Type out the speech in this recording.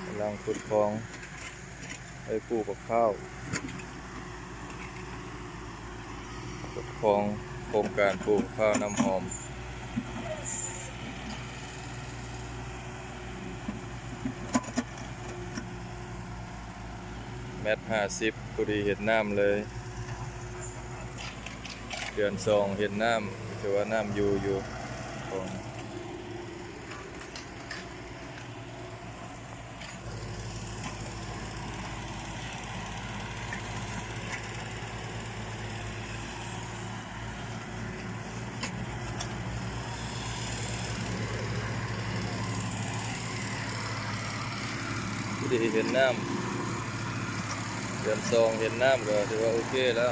กำลังขุดคลองไปปลูกกับข้าวขุดคลองโครงการปลูกข้าวน้ำหอม1.50 พอดีเห็นน้ำเลยเดือน2เห็นน้ำถือว่าน้ำอยู่ของพอดีเห็นน้ำเดือน2เห็นน้ำก็ถือว่าโอเคแล้ว